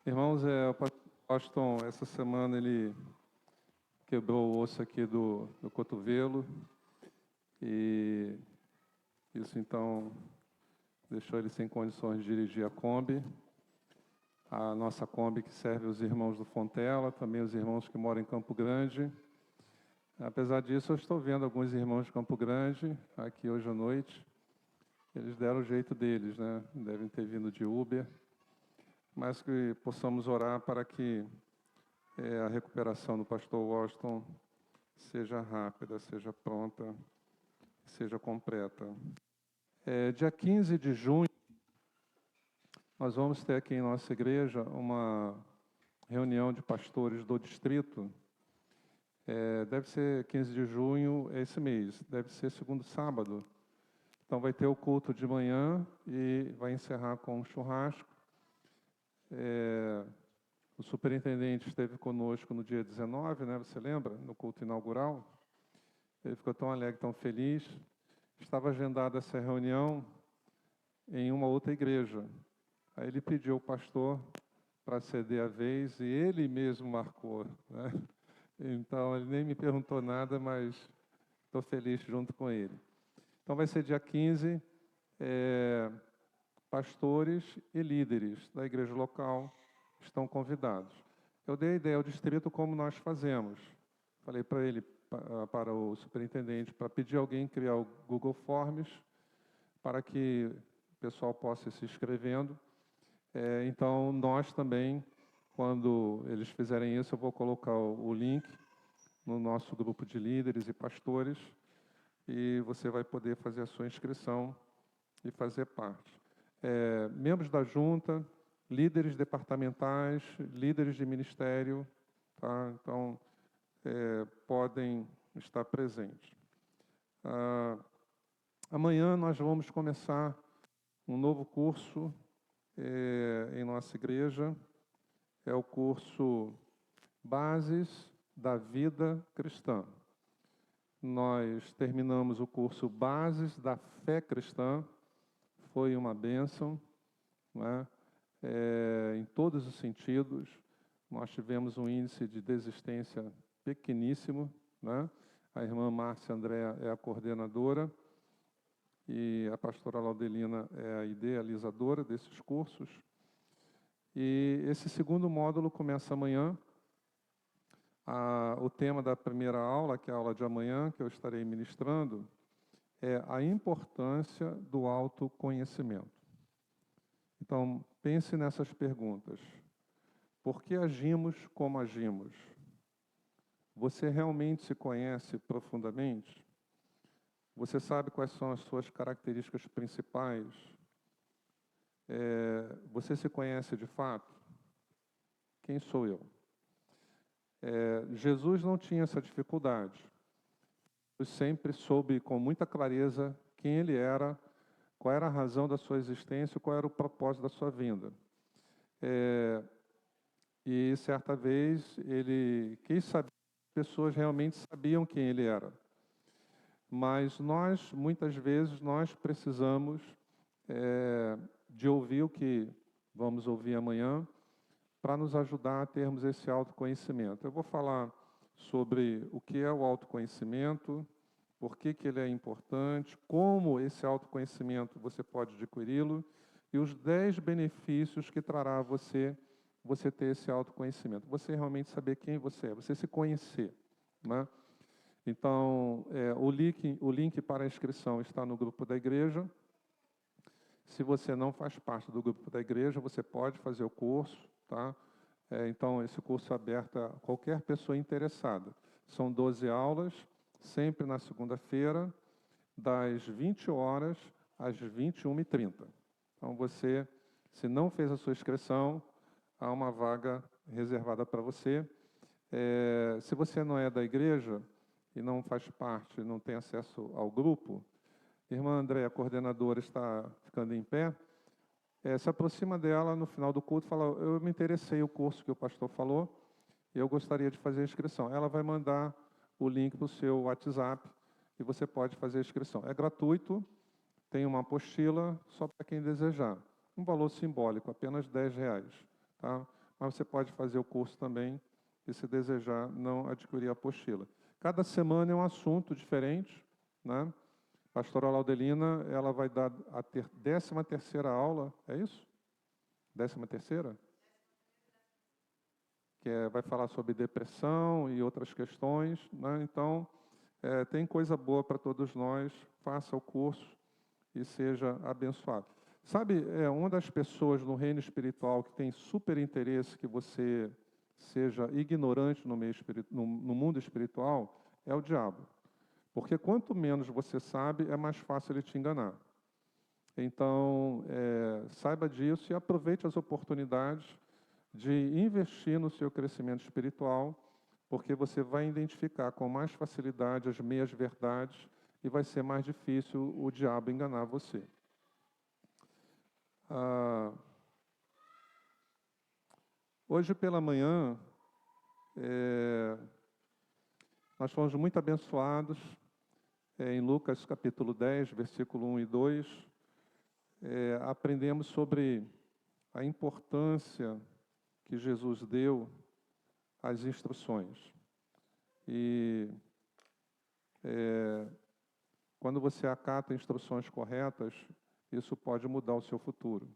Irmãos, o pastor Austin, essa semana ele quebrou o osso aqui do cotovelo e isso então deixou ele sem condições de dirigir a Kombi. A nossa Kombi que serve os irmãos do Fontela, também os irmãos que moram em Campo Grande. Apesar disso, eu estou vendo alguns irmãos de Campo Grande aqui hoje à noite. Eles deram o jeito deles, né? Devem ter vindo de Uber. Mas que possamos orar para que a recuperação do pastor Washington seja rápida, seja pronta, seja completa. Dia 15 de junho, nós vamos ter aqui em nossa igreja uma reunião de pastores do distrito. Deve ser 15 de junho, esse mês, deve ser segundo sábado. Então vai ter o culto de manhã e vai encerrar com um churrasco. O superintendente esteve conosco no dia 19, né, você lembra? No culto inaugural. Ele ficou tão alegre, tão feliz. Estava agendada essa reunião em uma outra igreja. Aí ele pediu ao pastor para ceder a vez e ele mesmo marcou, né? Então, ele nem me perguntou nada, mas estou feliz junto com ele. Então, vai ser dia 15, pastores e líderes da igreja local estão convidados. Eu dei a ideia ao distrito como nós fazemos. Falei para ele, para o superintendente, para pedir alguém criar o Google Forms, para que o pessoal possa ir se inscrevendo. Então, nós também, quando eles fizerem isso, eu vou colocar o link no nosso grupo de líderes e pastores, e você vai poder fazer a sua inscrição e fazer parte. Membros da junta, líderes departamentais, líderes de ministério, tá? Então, podem estar presentes. Amanhã nós vamos começar um novo curso em nossa igreja. É o curso Bases da Vida Cristã. Nós terminamos o curso Bases da Fé Cristã. Foi uma bênção, né? Em todos os sentidos. Nós tivemos um índice de desistência pequeníssimo, né? A irmã Márcia Andréa é a coordenadora e a pastora Laudelina é a idealizadora desses cursos. E esse segundo módulo começa amanhã. O tema da primeira aula, que é a aula de amanhã, que eu estarei ministrando, é a importância do autoconhecimento. Então, pense nessas perguntas. Por que agimos como agimos? Você realmente se conhece profundamente? Você sabe quais são as suas características principais? Você se conhece de fato? Quem sou eu? Jesus não tinha essa dificuldade. Eu sempre soube com muita clareza quem ele era, qual era a razão da sua existência, qual era o propósito da sua vinda. E certa vez ele quis saber se as pessoas realmente sabiam quem ele era. Mas nós, muitas vezes, nós precisamos de ouvir o que vamos ouvir amanhã para nos ajudar a termos esse autoconhecimento. Eu vou falar sobre o que é o autoconhecimento, por que ele é importante, como esse autoconhecimento você pode adquiri-lo e os 10 benefícios que trará a você ter esse autoconhecimento. Você realmente saber quem você é, você se conhecer, né? Então, o link para a inscrição está no grupo da igreja. Se você não faz parte do grupo da igreja, você pode fazer o curso, tá? Então, esse curso é aberto a qualquer pessoa interessada. São 12 aulas, sempre na segunda-feira, das 20 horas às 21h30. Então, você, se não fez a sua inscrição, há uma vaga reservada para você. Se você não é da igreja e não faz parte, não tem acesso ao grupo, irmã Andréa, a coordenadora, está ficando em pé, se aproxima dela no final do culto e fala, eu me interessei no curso que o pastor falou, e eu gostaria de fazer a inscrição. Ela vai mandar o link para o seu WhatsApp e você pode fazer a inscrição. É gratuito, tem uma apostila só para quem desejar. Um valor simbólico, apenas R$10, tá? mas você pode fazer o curso também, e se desejar não adquirir a apostila. Cada semana é um assunto diferente, né? A pastora Laudelina, ela vai dar a 13ª aula, é isso? 13ª? Vai falar sobre depressão e outras questões, né? Então, tem coisa boa para todos nós, faça o curso e seja abençoado. Sabe, uma das pessoas no reino espiritual que tem super interesse que você seja ignorante no mundo espiritual é o diabo. Porque quanto menos você sabe, é mais fácil ele te enganar. Então, saiba disso e aproveite as oportunidades de investir no seu crescimento espiritual, porque você vai identificar com mais facilidade as meias-verdades e vai ser mais difícil o diabo enganar você. Hoje pela manhã, nós fomos muito abençoados em Lucas capítulo 10, versículo 1 e 2. Aprendemos sobre a importância que Jesus deu às instruções. E quando você acata instruções corretas, isso pode mudar o seu futuro.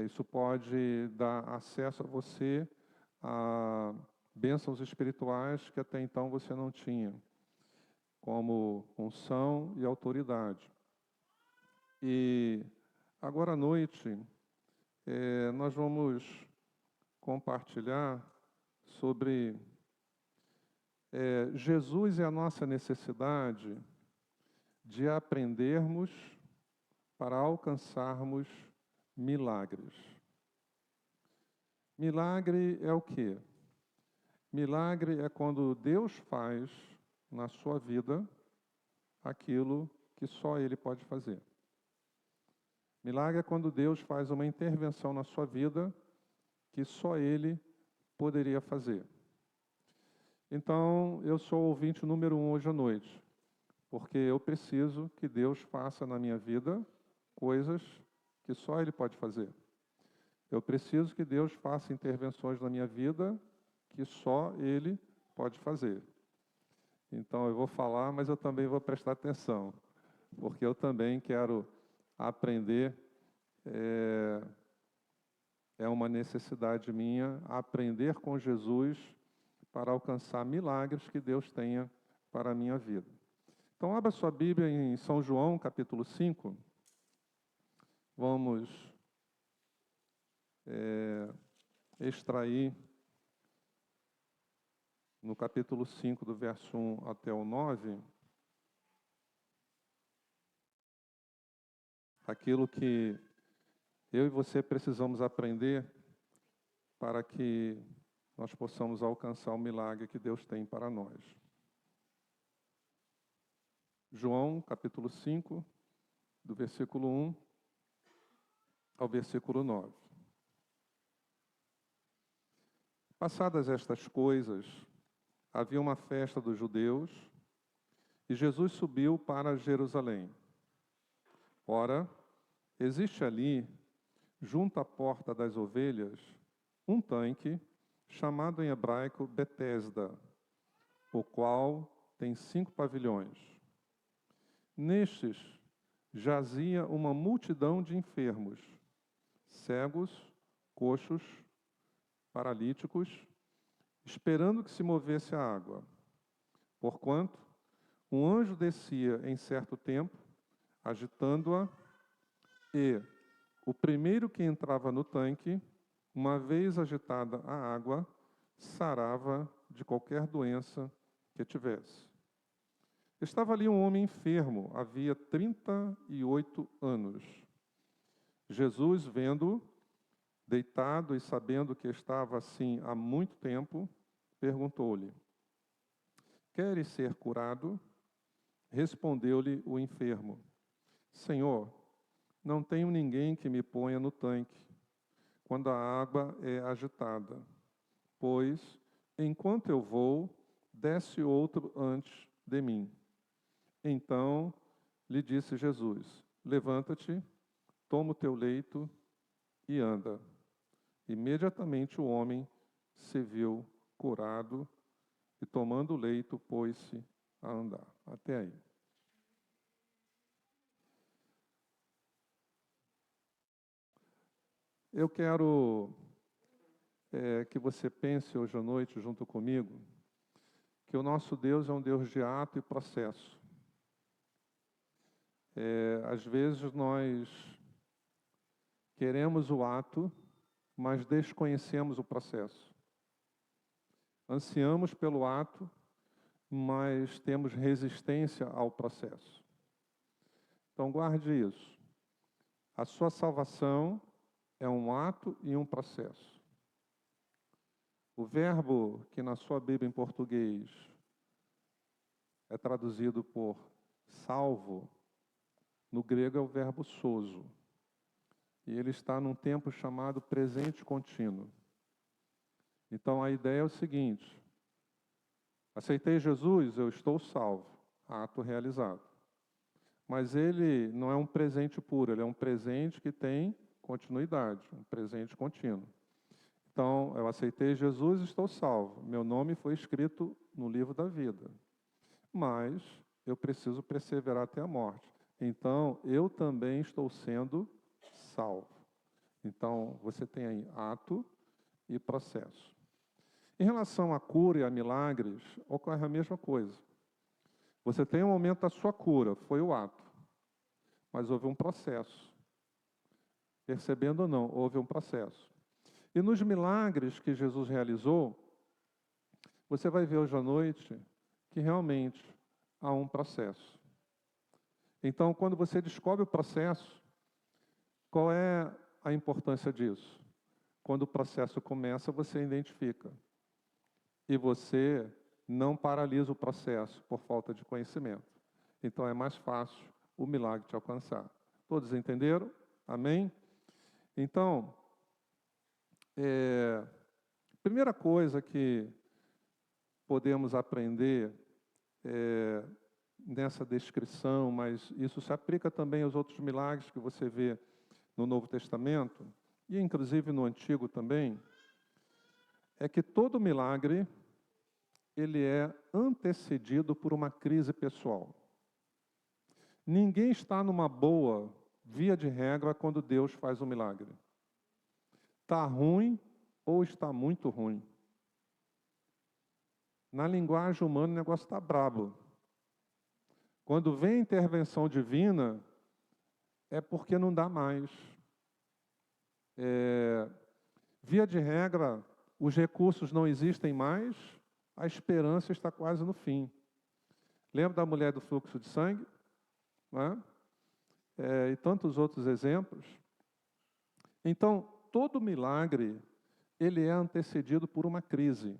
Isso pode dar acesso a você a bênçãos espirituais que até então você não tinha, como unção e autoridade. E agora à noite, nós vamos compartilhar sobre Jesus e a nossa necessidade de aprendermos para alcançarmos milagres. Milagre é o quê? Milagre é quando Deus faz na sua vida aquilo que só Ele pode fazer. Milagre é quando Deus faz uma intervenção na sua vida que só Ele poderia fazer. Então, eu sou o ouvinte número 1 hoje à noite, porque eu preciso que Deus faça na minha vida coisas que só Ele pode fazer. Eu preciso que Deus faça intervenções na minha vida que só Ele pode fazer. Então, eu vou falar, mas eu também vou prestar atenção, porque eu também quero aprender. É uma necessidade minha aprender com Jesus para alcançar milagres que Deus tenha para a minha vida. Então, abra sua Bíblia em São João, capítulo 5. Vamos extrair no capítulo 5, do verso 1 até o 9, aquilo que eu e você precisamos aprender para que nós possamos alcançar o milagre que Deus tem para nós. João, capítulo 5, do versículo 1 ao versículo 9. Passadas estas coisas, havia uma festa dos judeus e Jesus subiu para Jerusalém. Ora, existe ali, junto à porta das ovelhas, um tanque chamado em hebraico Betesda, o qual tem 5 pavilhões. Nestes jazia uma multidão de enfermos, cegos, coxos, paralíticos, esperando que se movesse a água. Porquanto um anjo descia em certo tempo, agitando-a, e o primeiro que entrava no tanque, uma vez agitada a água, sarava de qualquer doença que tivesse. Estava ali um homem enfermo, havia 38 anos. Jesus, vendo-o deitado e sabendo que estava assim há muito tempo, perguntou-lhe: queres ser curado? Respondeu-lhe o enfermo: Senhor, não tenho ninguém que me ponha no tanque quando a água é agitada, pois, enquanto eu vou, desce outro antes de mim. Então lhe disse Jesus: levanta-te, toma o teu leito e anda. Imediatamente o homem se viu curado e, tomando o leito, pôs-se a andar. Até aí. Eu quero que você pense hoje à noite, junto comigo, que o nosso Deus é um Deus de ato e processo. Às vezes nós queremos o ato, mas desconhecemos o processo. Ansiamos pelo ato, mas temos resistência ao processo. Então guarde isso. A sua salvação é um ato e um processo. O verbo que na sua Bíblia em português é traduzido por salvo, no grego é o verbo sozo. E ele está num tempo chamado presente contínuo. Então a ideia é o seguinte: aceitei Jesus, eu estou salvo, ato realizado. Mas ele não é um presente puro, ele é um presente que tem continuidade, um presente contínuo. Então, eu aceitei Jesus, estou salvo. Meu nome foi escrito no livro da vida. Mas eu preciso perseverar até a morte. Então, eu também estou sendo salvo. Então, você tem aí ato e processo. Em relação à cura e a milagres, ocorre a mesma coisa. Você tem o momento da sua cura, foi o ato. Mas houve um processo. Percebendo ou não, houve um processo. E nos milagres que Jesus realizou, você vai ver hoje à noite que realmente há um processo. Então, quando você descobre o processo, qual é a importância disso? Quando o processo começa, você identifica. E você não paralisa o processo por falta de conhecimento. Então, é mais fácil o milagre te alcançar. Todos entenderam? Amém? Então, primeira coisa que podemos aprender nessa descrição, mas isso se aplica também aos outros milagres que você vê no Novo Testamento, e inclusive no Antigo também, é que todo milagre ele é antecedido por uma crise pessoal. Ninguém está numa boa, via de regra, quando Deus faz um milagre. Está ruim ou está muito ruim. Na linguagem humana, o negócio está brabo. Quando vem a intervenção divina, é porque não dá mais. Via de regra, os recursos não existem mais, a esperança está quase no fim. Lembra da mulher do fluxo de sangue? Não é? E tantos outros exemplos. Então, todo milagre, ele é antecedido por uma crise.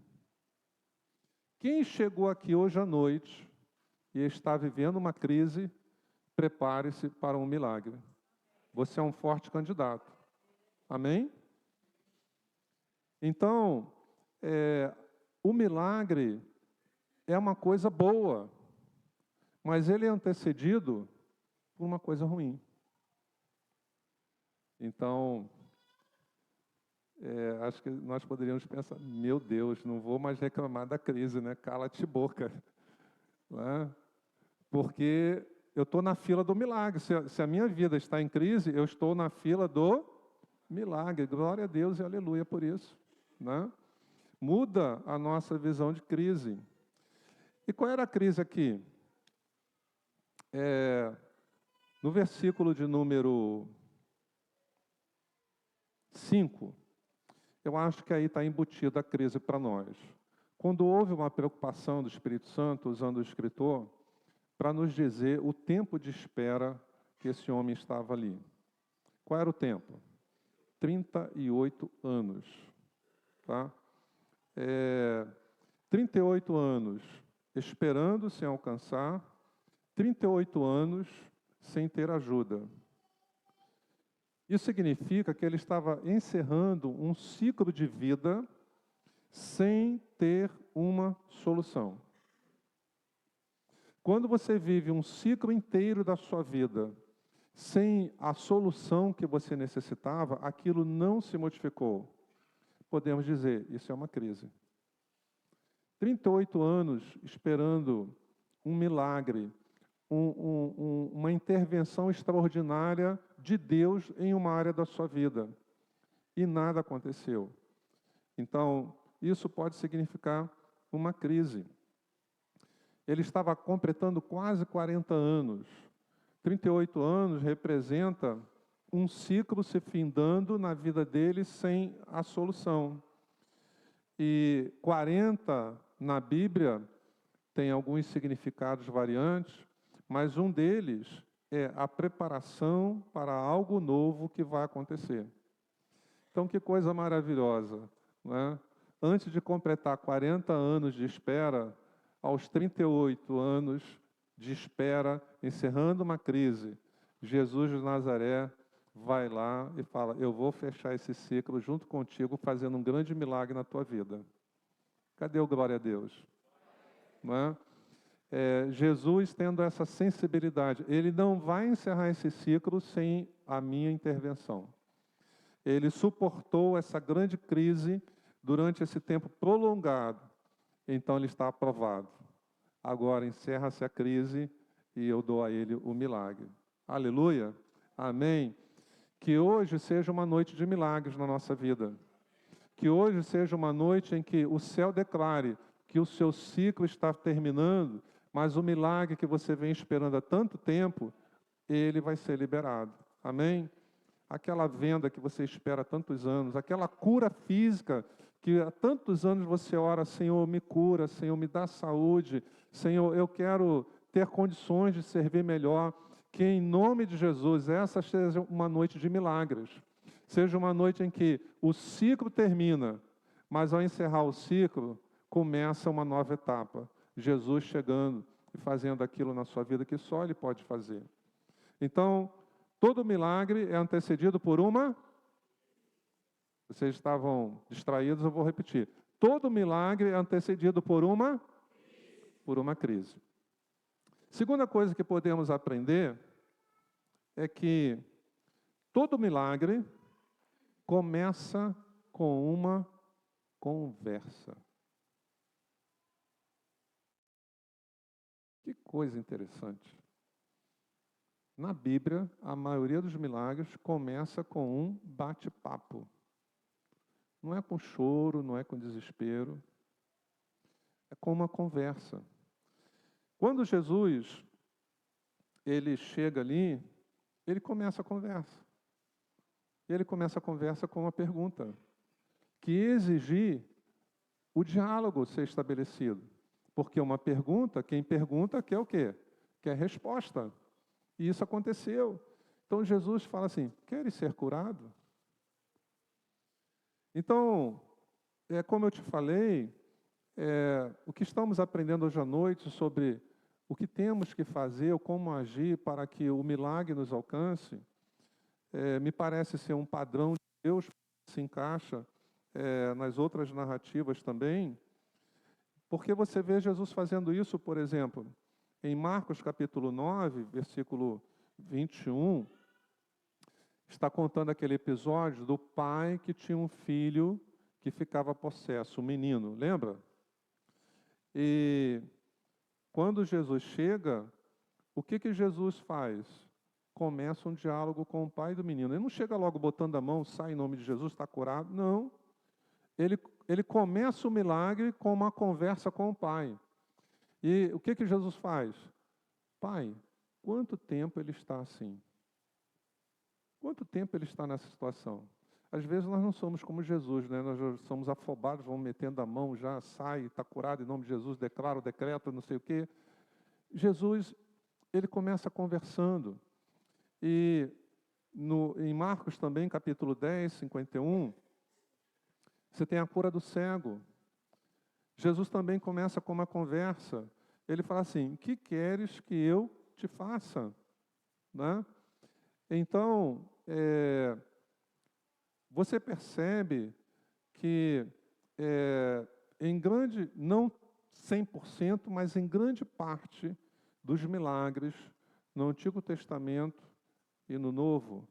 Quem chegou aqui hoje à noite e está vivendo uma crise, prepare-se para um milagre. Você é um forte candidato. Amém? Então, o milagre é uma coisa boa, mas ele é antecedido por uma coisa ruim. Então, acho que nós poderíamos pensar, meu Deus, não vou mais reclamar da crise, né? Cala-te boca. Né? Porque eu estou na fila do milagre. Se a minha vida está em crise, eu estou na fila do milagre. Glória a Deus e aleluia por isso. Né? Muda a nossa visão de crise. E qual era a crise aqui? No versículo de número 5, eu acho que aí está embutida a crise para nós. Quando houve uma preocupação do Espírito Santo, usando o escritor, para nos dizer o tempo de espera que esse homem estava ali. Qual era o tempo? 38 anos. Tá? 38 anos esperando sem alcançar, 38 anos sem ter ajuda. Isso significa que ele estava encerrando um ciclo de vida sem ter uma solução. Quando você vive um ciclo inteiro da sua vida sem a solução que você necessitava, aquilo não se modificou. podemos dizer, isso é uma crise. 38 anos esperando um milagre, uma intervenção extraordinária de Deus em uma área da sua vida. E nada aconteceu. Então, isso pode significar uma crise. Ele estava completando quase 40 anos. 38 anos representa um ciclo se findando na vida dele sem a solução. E 40 na Bíblia tem alguns significados variantes, mas um deles é a preparação para algo novo que vai acontecer. Então, que coisa maravilhosa, né? Antes de completar 40 anos de espera, aos 38 anos de espera, encerrando uma crise, Jesus de Nazaré vai lá e fala, eu vou fechar esse ciclo junto contigo, fazendo um grande milagre na tua vida. Cadê o glória a Deus? Não é? Jesus tendo essa sensibilidade, ele não vai encerrar esse ciclo sem a minha intervenção. Ele suportou essa grande crise durante esse tempo prolongado, então ele está aprovado. Agora encerra-se a crise e eu dou a ele o milagre. Aleluia, amém. Que hoje seja uma noite de milagres na nossa vida. Que hoje seja uma noite em que o céu declare que o seu ciclo está terminando, mas o milagre que você vem esperando há tanto tempo, ele vai ser liberado. Amém? Aquela venda que você espera há tantos anos, aquela cura física que há tantos anos você ora, Senhor, me cura, Senhor, me dá saúde, Senhor, eu quero ter condições de servir melhor, que em nome de Jesus essa seja uma noite de milagres, seja uma noite em que o ciclo termina, mas ao encerrar o ciclo, começa uma nova etapa, Jesus chegando e fazendo aquilo na sua vida que só Ele pode fazer. Então, todo milagre é antecedido por uma... Vocês estavam distraídos, eu vou repetir. Todo milagre é antecedido por uma crise. Segunda coisa que podemos aprender é que todo milagre começa com uma conversa. Que coisa interessante. Na Bíblia, a maioria dos milagres começa com um bate-papo. Não é com choro, não é com desespero, é com uma conversa. Quando Jesus, ele chega ali, ele começa a conversa. Ele começa a conversa com uma pergunta, que exigir o diálogo ser estabelecido. Porque uma pergunta, quem pergunta quer o quê? Quer resposta. E isso aconteceu. Então Jesus fala assim, queres ser curado? Então, como eu te falei, o que estamos aprendendo hoje à noite sobre o que temos que fazer, ou como agir para que o milagre nos alcance, me parece ser um padrão de Deus que se encaixa nas outras narrativas também, porque você vê Jesus fazendo isso, por exemplo, em Marcos capítulo 9, versículo 21, está contando aquele episódio do pai que tinha um filho que ficava possesso, um menino, lembra? E quando Jesus chega, o que Jesus faz? Começa um diálogo com o pai do menino. Ele não chega logo botando a mão, sai em nome de Jesus, está curado. Não. Ele começa o milagre com uma conversa com o pai. E o que Jesus faz? Pai, quanto tempo ele está assim? Quanto tempo ele está nessa situação? Às vezes nós não somos como Jesus, né? Nós já somos afobados, vamos metendo a mão, já sai, está curado em nome de Jesus, declara o decreto, não sei o quê. Jesus, ele começa conversando. E em Marcos também, capítulo 10, 51, você tem a cura do cego. Jesus também começa com uma conversa. Ele fala assim, o que queres que eu te faça? Né? Então, você percebe que em grande, não 100%, mas em grande parte dos milagres no Antigo Testamento e no Novo,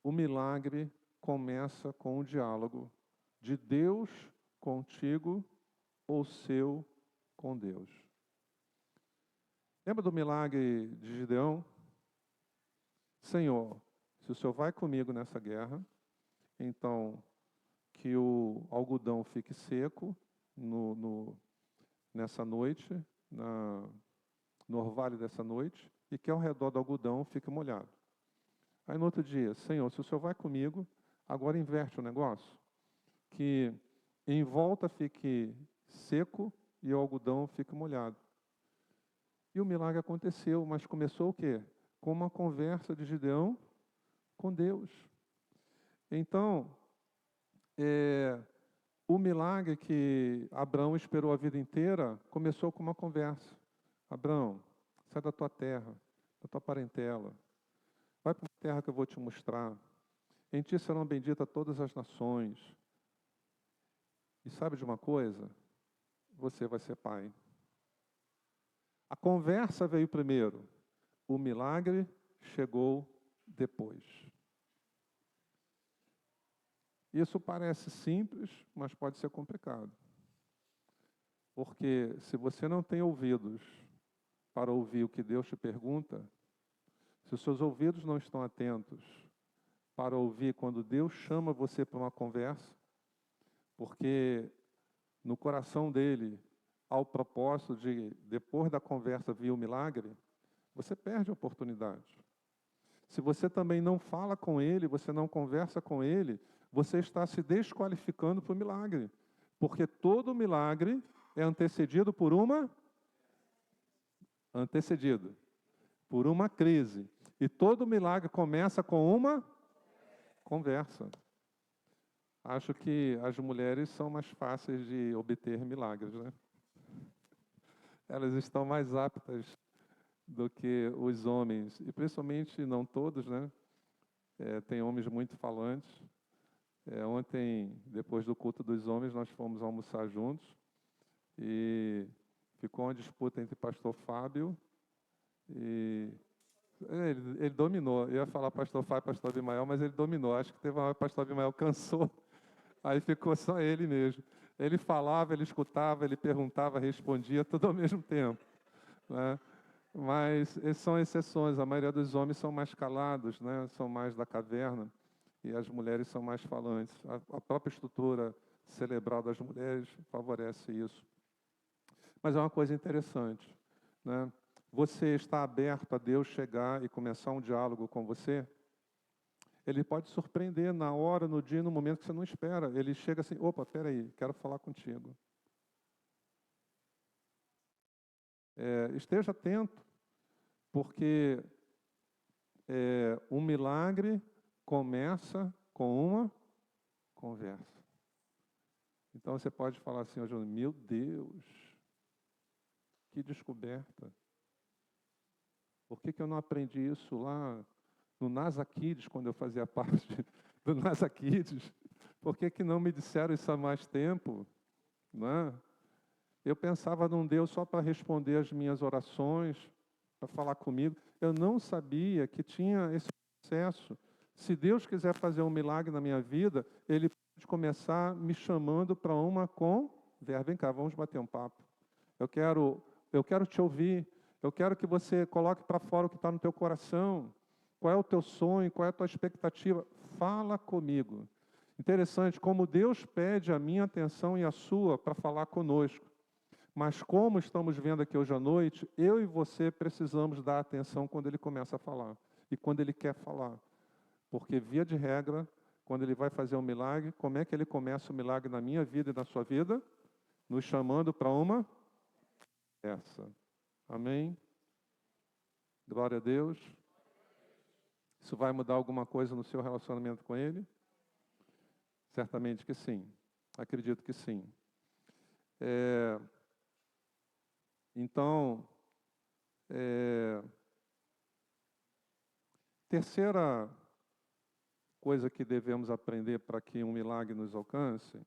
o milagre começa com um diálogo de Deus contigo ou seu com Deus. Lembra do milagre de Gideão? Senhor, se o Senhor vai comigo nessa guerra, então que o algodão fique seco nessa noite, no orvalho dessa noite, e que ao redor do algodão fique molhado. Aí no outro dia, Senhor, se o Senhor vai comigo, agora inverte o negócio, que em volta fique seco e o algodão fique molhado. E o milagre aconteceu, mas começou o quê? Com uma conversa de Gideão com Deus. Então, o milagre que Abraão esperou a vida inteira começou com uma conversa. Abraão, sai da tua terra, da tua parentela. Vai para uma terra que eu vou te mostrar. Em ti serão benditas todas as nações. E sabe de uma coisa? Você vai ser pai. A conversa veio primeiro. O milagre chegou depois. Isso parece simples, mas pode ser complicado. Porque se você não tem ouvidos para ouvir o que Deus te pergunta, se os seus ouvidos não estão atentos para ouvir quando Deus chama você para uma conversa, porque no coração dele há o propósito de, depois da conversa, vir o milagre, você perde a oportunidade. Se você também não fala com ele, você não conversa com ele, você está se desqualificando para o milagre. Porque todo milagre é antecedido por uma crise. E todo milagre começa com uma conversa. Acho que as mulheres são mais fáceis de obter milagres, né? Elas estão mais aptas do que os homens, e principalmente, não todos, né? Tem homens muito falantes. Ontem, depois do culto dos homens, nós fomos almoçar juntos e ficou uma disputa entre pastor Fábio e... Ele dominou. Eu ia falar pastor Fábio e pastor Abimael, mas ele dominou. Acho que teve uma hora que o pastor Abimael cansou, aí ficou só ele mesmo. Ele falava, ele escutava, ele perguntava, respondia, tudo ao mesmo tempo, né? Mas são exceções. A maioria dos homens são mais calados, né? São mais da caverna, e as mulheres são mais falantes. A própria estrutura cerebral das mulheres favorece isso. Mas é uma coisa interessante, né? Você está aberto a Deus chegar e começar um diálogo com você? Ele pode surpreender na hora, no dia, no momento que você não espera. Ele chega assim, opa, espera aí, quero falar contigo. Esteja atento, porque um milagre começa com uma conversa. Então você pode falar assim, oh, João, meu Deus, que descoberta. Por que eu não aprendi isso lá no NASA Kids, quando eu fazia parte do NASA Kids? Por que não me disseram isso há mais tempo? Não é? Eu pensava num Deus só para responder as minhas orações, para falar comigo. Eu não sabia que tinha esse processo. Se Deus quiser fazer um milagre na minha vida, Ele pode começar me chamando para uma conversa. Vem cá, vamos bater um papo. Eu quero te ouvir. Eu quero que você coloque para fora o que está no teu coração. Qual é o teu sonho? Qual é a tua expectativa? Fala comigo. Interessante como Deus pede a minha atenção e a sua para falar conosco. Mas como estamos vendo aqui hoje à noite, eu e você precisamos dar atenção quando Ele começa a falar. E quando Ele quer falar. Porque, via de regra, quando Ele vai fazer um milagre, como é que Ele começa o milagre na minha vida e na sua vida? Nos chamando para uma conversa. Amém? Glória a Deus. Isso vai mudar alguma coisa no seu relacionamento com Ele? Certamente que sim. Acredito que sim. Então, terceira coisa que devemos aprender para que um milagre nos alcance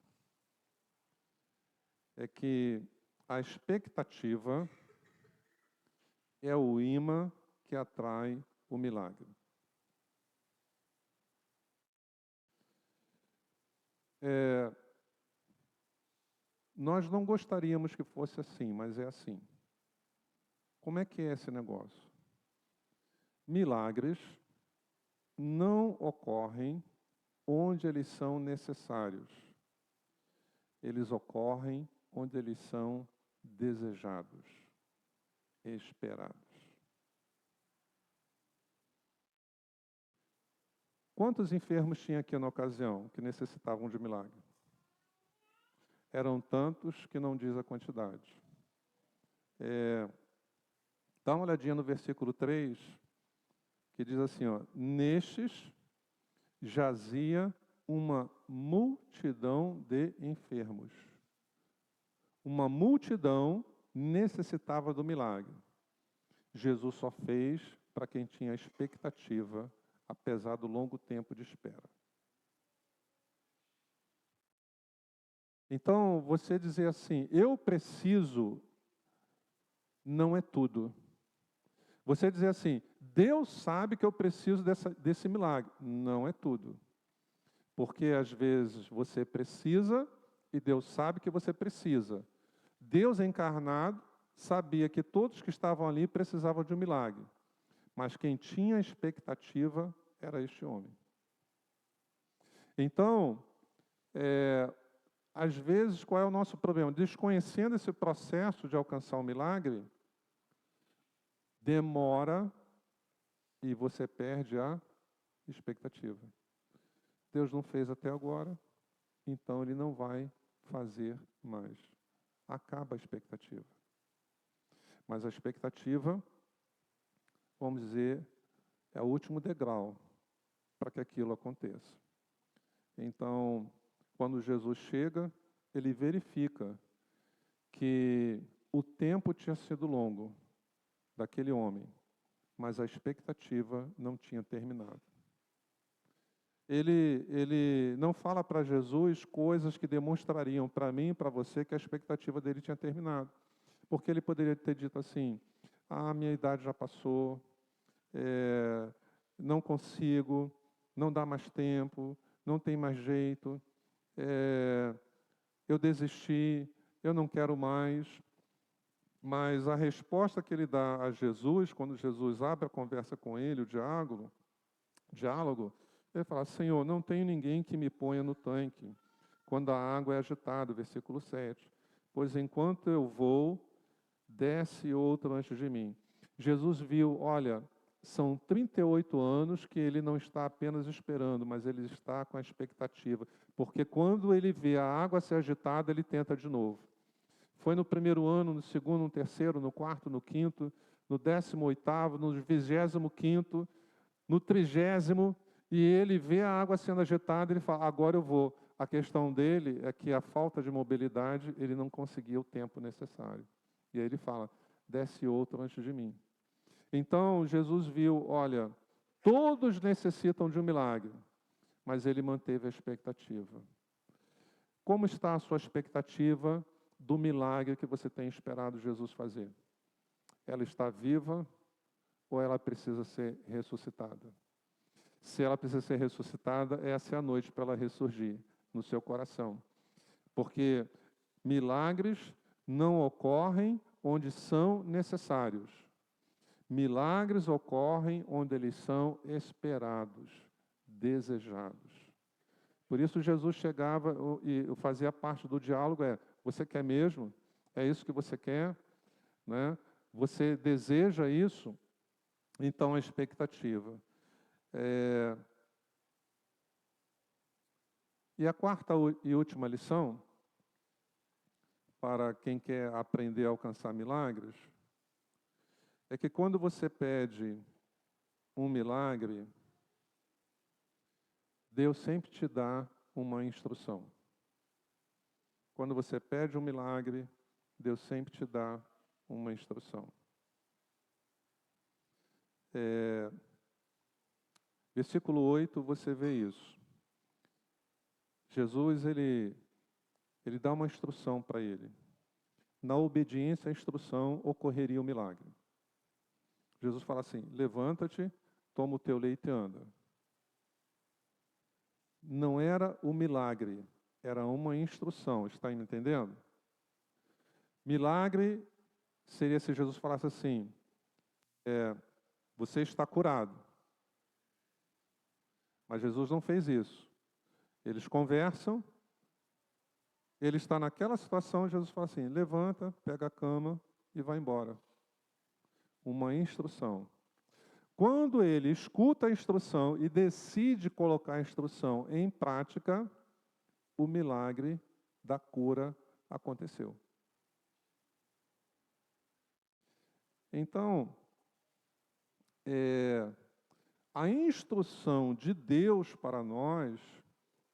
é que a expectativa é o imã que atrai o milagre. Nós não gostaríamos que fosse assim, mas é assim. Como é que é esse negócio? Milagres não ocorrem onde eles são necessários. Eles ocorrem onde eles são desejados, esperados. Quantos enfermos tinha aqui na ocasião que necessitavam de milagre? Eram tantos que não diz a quantidade. Dá uma olhadinha no versículo 3, que diz assim, ó, nestes jazia uma multidão de enfermos. Uma multidão necessitava do milagre. Jesus só fez para quem tinha expectativa, apesar do longo tempo de espera. Então, você dizer assim, eu preciso, não é tudo. Você dizer assim, Deus sabe que eu preciso desse milagre, não é tudo. Porque às vezes você precisa e Deus sabe que você precisa. Deus encarnado sabia que todos que estavam ali precisavam de um milagre. Mas quem tinha expectativa era este homem. Então, às vezes, qual é o nosso problema? Desconhecendo esse processo de alcançar o milagre, demora e você perde a expectativa. Deus não fez até agora, então Ele não vai fazer mais. Acaba a expectativa. Mas a expectativa, vamos dizer, é o último degrau para que aquilo aconteça. Então, quando Jesus chega, Ele verifica que o tempo tinha sido longo daquele homem, mas a expectativa não tinha terminado. Ele não fala para Jesus coisas que demonstrariam para mim e para você que a expectativa dele tinha terminado. Porque ele poderia ter dito assim, minha idade já passou, não consigo, não dá mais tempo, não tem mais jeito, eu desisti, eu não quero mais. Mas a resposta que ele dá a Jesus, quando Jesus abre a conversa com ele, o diálogo, ele fala, Senhor, não tenho ninguém que me ponha no tanque quando a água é agitada, versículo 7. Pois enquanto eu vou, desce outro antes de mim. Jesus viu, olha, são 38 anos que ele não está apenas esperando, mas ele está com a expectativa. Porque quando ele vê a água ser agitada, ele tenta de novo. Foi no primeiro ano, no segundo, no terceiro, no quarto, no quinto, no 18º, no 25º, no 30º, e ele vê a água sendo agitada, ele fala, agora eu vou. A questão dele é que a falta de mobilidade, ele não conseguia o tempo necessário. E aí ele fala, desce outro antes de mim. Então, Jesus viu, olha, todos necessitam de um milagre, mas ele manteve a expectativa. Como está a sua expectativa do milagre que você tem esperado Jesus fazer? Ela está viva ou ela precisa ser ressuscitada? Se ela precisa ser ressuscitada, essa é a noite para ela ressurgir no seu coração. Porque milagres não ocorrem onde são necessários. Milagres ocorrem onde eles são esperados, desejados. Por isso Jesus chegava e fazia parte do diálogo, você quer mesmo? É isso que você quer? Né? Você deseja isso? Então a expectativa. E a quarta e última lição, para quem quer aprender a alcançar milagres, é que quando você pede um milagre, Deus sempre te dá uma instrução. Quando você pede um milagre, Deus sempre te dá uma instrução. Versículo 8, você vê isso. Jesus, ele dá uma instrução para ele. Na obediência à instrução, ocorreria o milagre. Jesus fala assim, levanta-te, toma o teu leito e anda. Não era o milagre, era uma instrução, está me entendendo? Milagre seria se Jesus falasse assim, você está curado. Mas Jesus não fez isso. Eles conversam, ele está naquela situação, Jesus fala assim, levanta, pega a cama e vai embora. Uma instrução. Quando ele escuta a instrução e decide colocar a instrução em prática, o milagre da cura aconteceu. Então, a instrução de Deus para nós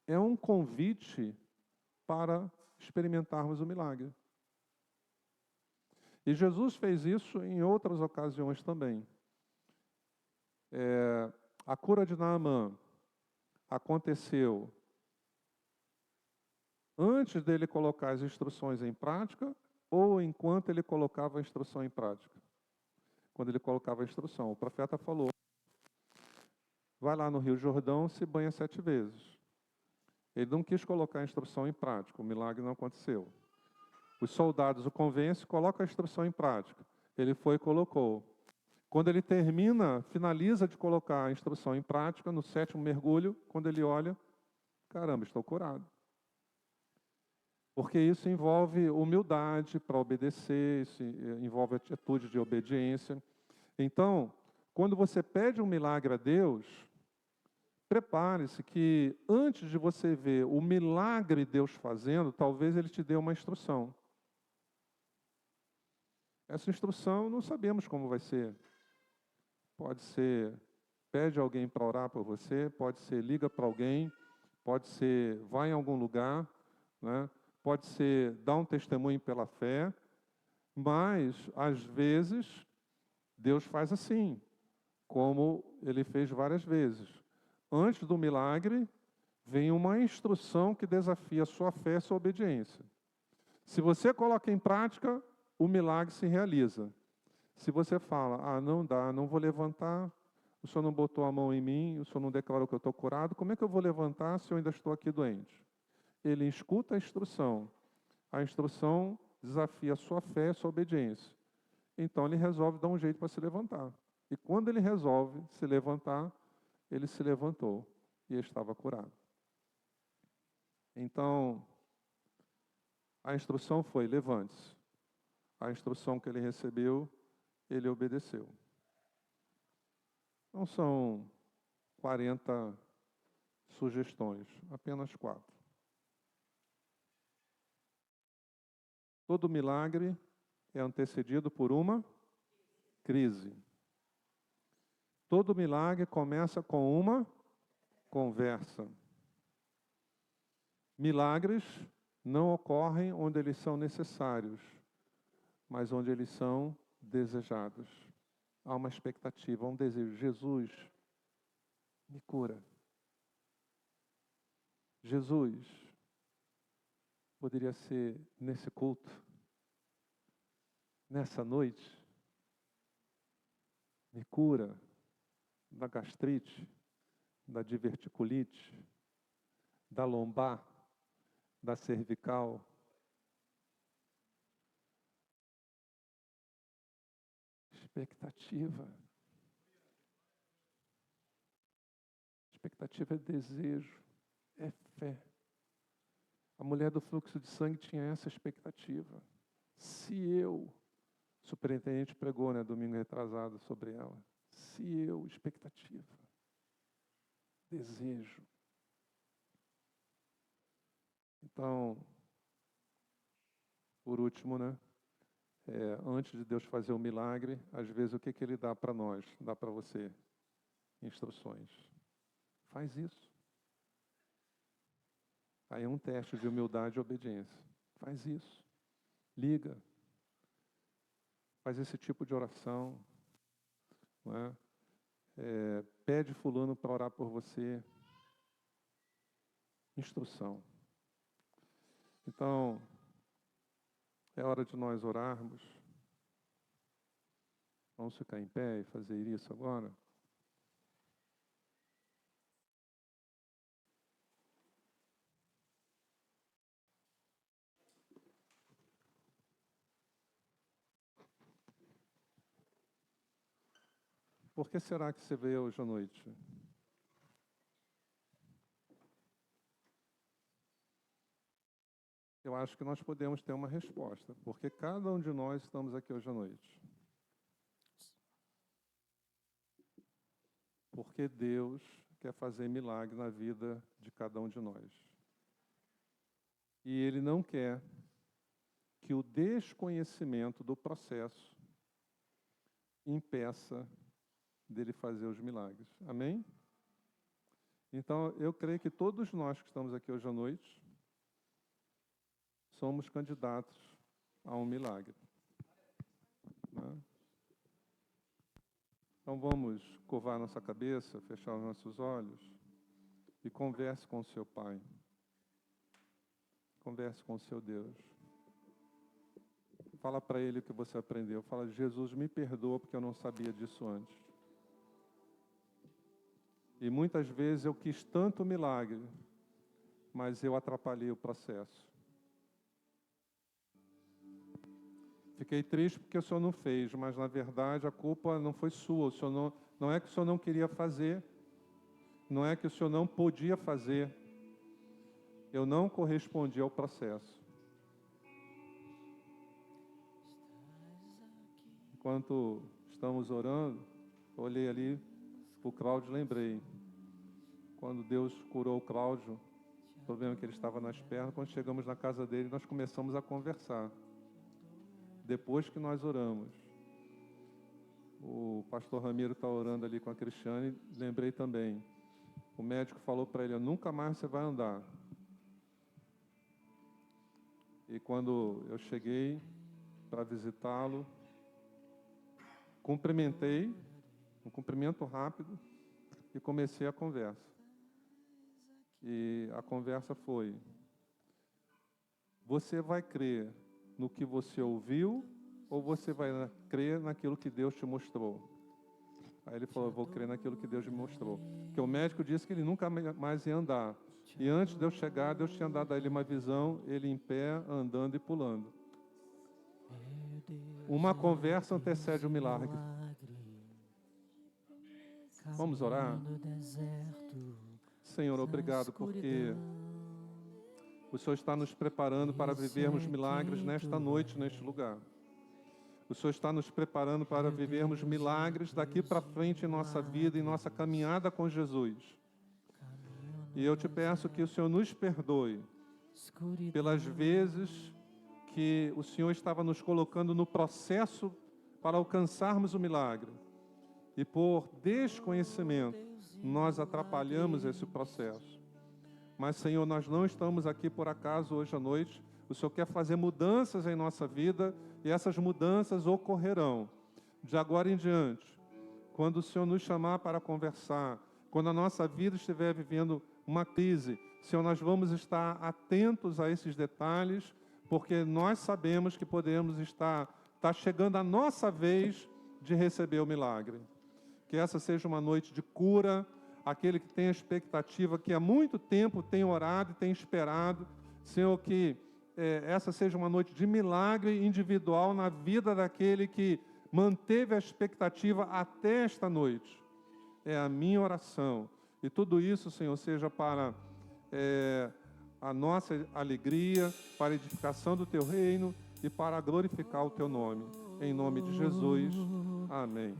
é um convite para experimentarmos o milagre. E Jesus fez isso em outras ocasiões também. A cura de Naamã aconteceu antes dele colocar as instruções em prática ou enquanto ele colocava a instrução em prática? Quando ele colocava a instrução. O profeta falou, vai lá no Rio Jordão, se banha 7 vezes. Ele não quis colocar a instrução em prática, o milagre não aconteceu. Os soldados o convencem, coloca a instrução em prática. Ele foi e colocou. Quando ele finaliza de colocar a instrução em prática, no 7º mergulho, quando ele olha, caramba, estou curado. Porque isso envolve humildade para obedecer, isso envolve atitude de obediência. Então, quando você pede um milagre a Deus, prepare-se que antes de você ver o milagre Deus fazendo, talvez Ele te dê uma instrução. Essa instrução não sabemos como vai ser. Pode ser, pede alguém para orar por você, pode ser, liga para alguém, pode ser, vai em algum lugar, né? Pode ser, dá um testemunho pela fé, mas, às vezes, Deus faz assim, como Ele fez várias vezes. Antes do milagre, vem uma instrução que desafia a sua fé e a sua obediência. Se você coloca em prática, o milagre se realiza. Se você fala, não dá, não vou levantar, o senhor não botou a mão em mim, o senhor não declarou que eu estou curado, como é que eu vou levantar se eu ainda estou aqui doente? Ele escuta a instrução desafia a sua fé e a sua obediência. Então ele resolve dar um jeito para se levantar. E quando ele resolve se levantar, ele se levantou e estava curado. Então, a instrução foi, levante-se. A instrução que ele recebeu, ele obedeceu. Não são 40 sugestões, apenas 4. Todo milagre é antecedido por uma crise. Todo milagre começa com uma conversa. Milagres não ocorrem onde eles são necessários, mas onde eles são desejados. Há uma expectativa, há um desejo. Jesus, me cura. Jesus, poderia ser nesse culto, nessa noite, me cura da gastrite, da diverticulite, da lombar, da cervical. Expectativa. Expectativa é desejo, é fé. A mulher do fluxo de sangue tinha essa expectativa. O superintendente pregou, domingo retrasado sobre ela. Expectativa, desejo. Então, por último, antes de Deus fazer o milagre, às vezes o que Ele dá para nós, dá para você? Instruções. Faz isso. Aí é um teste de humildade e obediência. Faz isso. Liga. Faz esse tipo de oração. Não é? Pede fulano para orar por você. Instrução. Então, é hora de nós orarmos. Vamos ficar em pé e fazer isso agora? Por que será que você veio hoje à noite? Eu acho que nós podemos ter uma resposta, porque cada um de nós estamos aqui hoje à noite. Porque Deus quer fazer milagre na vida de cada um de nós. E Ele não quer que o desconhecimento do processo impeça dele fazer os milagres. Amém? Então, eu creio que todos nós que estamos aqui hoje à noite somos candidatos a um milagre. Né? Então, vamos curvar nossa cabeça, fechar os nossos olhos e converse com o seu Pai. Converse com o seu Deus. Fala para Ele o que você aprendeu. Fala, Jesus, me perdoa porque eu não sabia disso antes. E muitas vezes eu quis tanto milagre, mas eu atrapalhei o processo. Fiquei triste porque o Senhor não fez, mas na verdade a culpa não foi sua. O Senhor não é que o Senhor não queria fazer, não é que o Senhor não podia fazer. Eu não correspondi ao processo. Enquanto estamos orando, eu olhei ali o Cláudio, lembrei. Quando Deus curou o Cláudio, o problema que ele estava nas pernas, quando chegamos na casa dele, nós começamos a conversar. Depois que nós oramos, o pastor Ramiro está orando ali com a Cristiane, lembrei também. O médico falou para ele, nunca mais você vai andar. E quando eu cheguei para visitá-lo, cumprimentei, um cumprimento rápido, e comecei a conversa. E a conversa foi, você vai crer no que você ouviu ou você vai crer naquilo que Deus te mostrou? Aí ele falou, eu vou crer naquilo que Deus me mostrou. Porque o médico disse que ele nunca mais ia andar. E antes de eu chegar, Deus tinha dado a ele uma visão, ele em pé, andando e pulando. Uma conversa antecede o milagre. Vamos orar? Senhor, obrigado porque o Senhor está nos preparando para vivermos milagres nesta noite, neste lugar. O Senhor está nos preparando para vivermos milagres daqui para frente em nossa vida, em nossa caminhada com Jesus. E eu te peço que o Senhor nos perdoe pelas vezes que o Senhor estava nos colocando no processo para alcançarmos o milagre. E por desconhecimento, nós atrapalhamos esse processo. Mas, Senhor, nós não estamos aqui por acaso hoje à noite. O Senhor quer fazer mudanças em nossa vida e essas mudanças ocorrerão de agora em diante. Quando o Senhor nos chamar para conversar, quando a nossa vida estiver vivendo uma crise, Senhor, nós vamos estar atentos a esses detalhes, porque nós sabemos que podemos estar chegando a nossa vez de receber o milagre. Que essa seja uma noite de cura, aquele que tem a expectativa, que há muito tempo tem orado e tem esperado, Senhor, que essa seja uma noite de milagre individual na vida daquele que manteve a expectativa até esta noite. É a minha oração. E tudo isso, Senhor, seja para a nossa alegria, para a edificação do Teu reino e para glorificar o Teu nome. Em nome de Jesus. Amém.